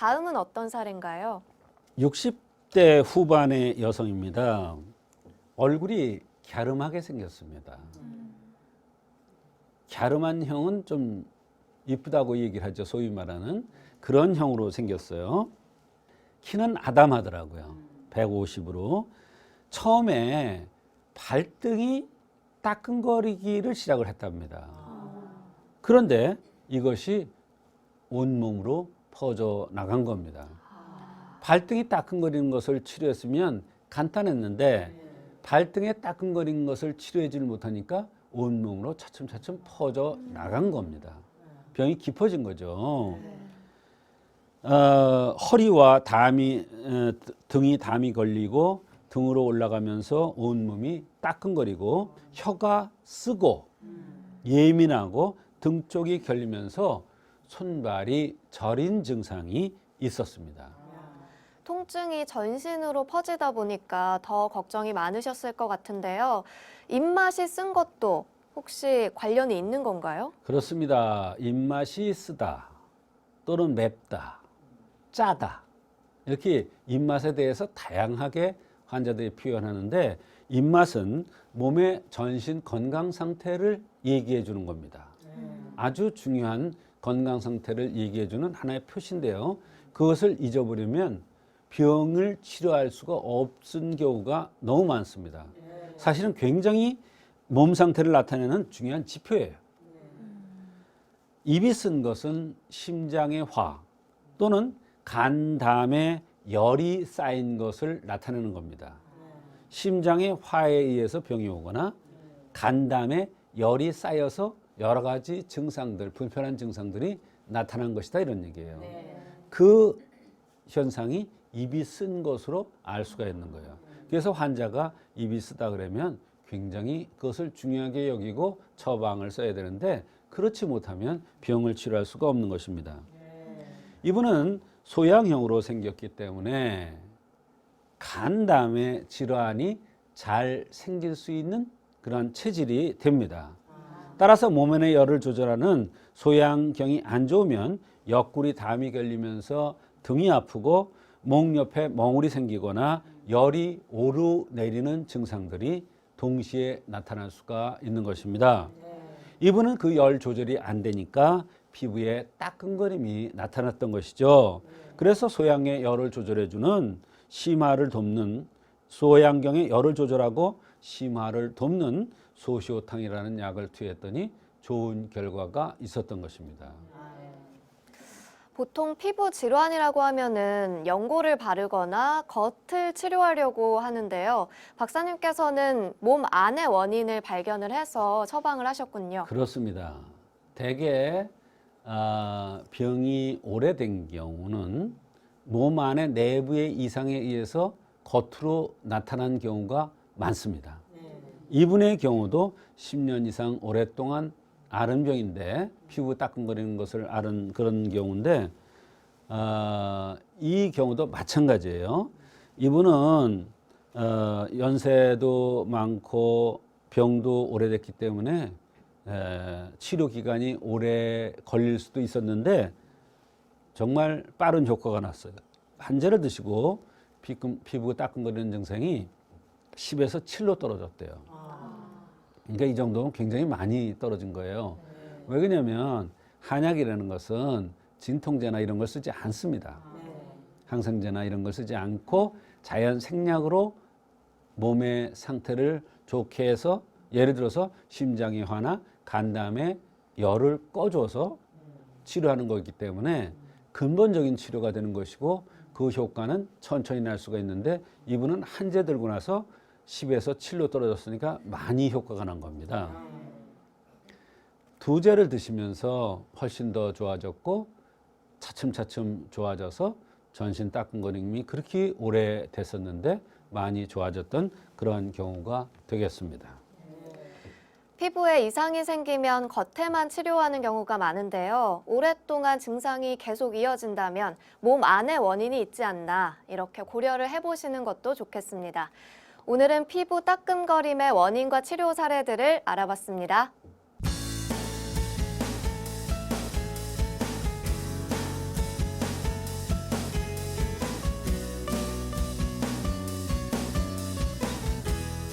다음은 어떤 사례인가요? 60대 후반의 여성입니다. 얼굴이 갸름하게 생겼습니다. 갸름한 형은 좀 이쁘다고 얘기를 하죠. 소위 말하는 그런 형으로 생겼어요. 키는 아담하더라고요. 150으로. 처음에 발등이 따끔거리기를 시작을 했답니다. 그런데 이것이 온몸으로 퍼져 나간 겁니다. 발등이 따끔거리는 것을 치료했으면 간단했는데 발등에 따끔거리는 것을 치료해주지 못하니까 온몸으로 차츰차츰 퍼져 나간 겁니다. 병이 깊어진 거죠. 허리와 등이 담이 걸리고 등으로 올라가면서 온몸이 따끔거리고 혀가 쓰고 예민하고 등 쪽이 결리면서 손발이 저린 증상이 있었습니다. 통증이 전신으로 퍼지다 보니까 더 걱정이 많으셨을 것 같은데요. 입맛이 쓴 것도 혹시 관련이 있는 건가요? 그렇습니다. 입맛이 쓰다 또는 맵다, 짜다 이렇게 입맛에 대해서 다양하게 환자들이 표현하는데 입맛은 몸의 전신 건강 상태를 얘기해 주는 겁니다. 아주 중요한 건강 상태를 얘기해 주는 하나의 표시인데요. 그것을 잊어버리면 병을 치료할 수가 없은 경우가 너무 많습니다. 사실은 굉장히 몸 상태를 나타내는 중요한 지표예요. 입이 쓴 것은 심장의 화 또는 간담에 열이 쌓인 것을 나타내는 겁니다. 심장의 화에 의해서 병이 오거나 간담에 열이 쌓여서 여러 가지 증상들, 불편한 증상들이 나타난 것이다 이런 얘기예요. 그 현상이 입이 쓴 것으로 알 수가 있는 거예요. 그래서 환자가 입이 쓰다 그러면 굉장히 그것을 중요하게 여기고 처방을 써야 되는데 그렇지 못하면 병을 치료할 수가 없는 것입니다. 이분은 소양형으로 생겼기 때문에 간담의 질환이 잘 생길 수 있는 그런 체질이 됩니다. 따라서 몸의 열을 조절하는 소양경이 안 좋으면 옆구리 담이 걸리면서 등이 아프고 목 옆에 멍울이 생기거나 열이 오르내리는 증상들이 동시에 나타날 수가 있는 것입니다. 이분은 그 열 조절이 안 되니까 피부에 따끔거림이 나타났던 것이죠. 그래서 소양의 열을 조절해주는 심화를 돕는 소양경의 열을 조절하고 심화를 돕는 소시오탕이라는 약을 투여했더니 좋은 결과가 있었던 것입니다. 보통 피부 질환이라고 하면은 연고를 바르거나 겉을 치료하려고 하는데요. 박사님께서는 몸 안의 원인을 발견을 해서 처방을 하셨군요. 그렇습니다. 대개 병이 오래된 경우는 몸 안의 내부의 이상에 의해서 겉으로 나타난 경우가 많습니다. 이분의 경우도 10년 이상 오랫동안 앓은 병인데 피부 따끔거리는 것을 앓은 그런 경우인데 이 경우도 마찬가지예요. 이분은 연세도 많고 병도 오래됐기 때문에 치료 기간이 오래 걸릴 수도 있었는데 정말 빠른 효과가 났어요. 한제를 드시고 피부가 따끔거리는 증상이 10에서 7로 떨어졌대요. 그러니까 이 정도면 굉장히 많이 떨어진 거예요. 왜 그러냐면 한약이라는 것은 진통제나 이런 걸 쓰지 않습니다. 항생제나 이런 걸 쓰지 않고 자연 생약으로 몸의 상태를 좋게 해서 예를 들어서 심장의 화나 간담의 열을 꺼줘서 치료하는 거기 때문에 근본적인 치료가 되는 것이고 그 효과는 천천히 날 수가 있는데 이분은 한제 들고 나서 10에서 7로 떨어졌으니까 많이 효과가 난 겁니다. 두 제를 드시면서 훨씬 더 좋아졌고 차츰차츰 좋아져서 전신 따끔거림이 그렇게 오래 됐었는데 많이 좋아졌던 그런 경우가 되겠습니다. 피부에 이상이 생기면 겉에만 치료하는 경우가 많은데요. 오랫동안 증상이 계속 이어진다면 몸 안에 원인이 있지 않나 이렇게 고려를 해보시는 것도 좋겠습니다. 오늘은 피부 따끔거림의 원인과 치료 사례들을 알아봤습니다.